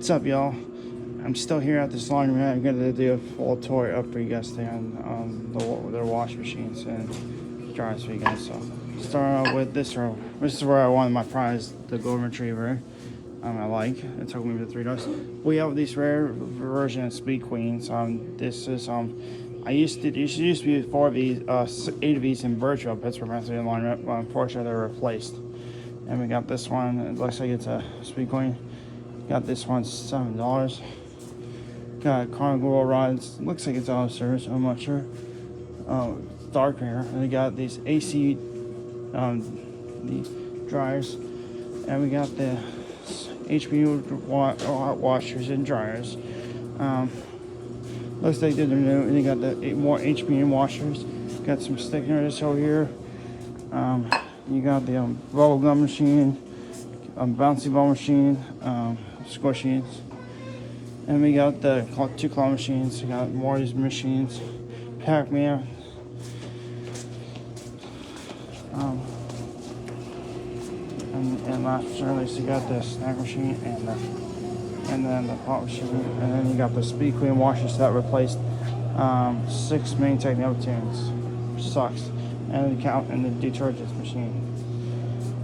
What's up, y'all? I'm still here at this laundromat. I'm going to do a full tour up for you guys today on their wash machines and dryers for you guys. So, starting out with this row. This is where I wanted my prize, the golden retriever. I like. It took me to $3. We have these rare version of Speed Queens. This is it used to be 4 of these, 8 of these in Bridgeville, Pittsburgh, Pennsylvania laundromat, but unfortunately they're replaced. And we got this one. It looks like it's a Speed Queen. Got this one $7. Got carnival rods. Looks like it's out of service. I'm not sure. Dark hair. And we got these AC the dryers, and we got the HP washers and dryers. Looks like they're new. And you got the more HP washers. Got some stickers over here. You got the bubble gum machine, bouncy ball machine, squishies. And we got the 2 claw machines. We got more of these machines. Pac-Man. And last but not least, you got the snack machine and then the pop machine. And then you got the Speed Queen washers that replaced 6 Maytag Neptunes, which sucks. And the detergent machine.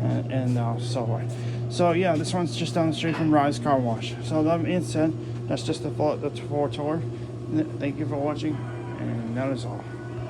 And so forth. So yeah, this one's just down the street from Rise Car Wash. So that being said, that's just the full tour. Thank you for watching, and that is all.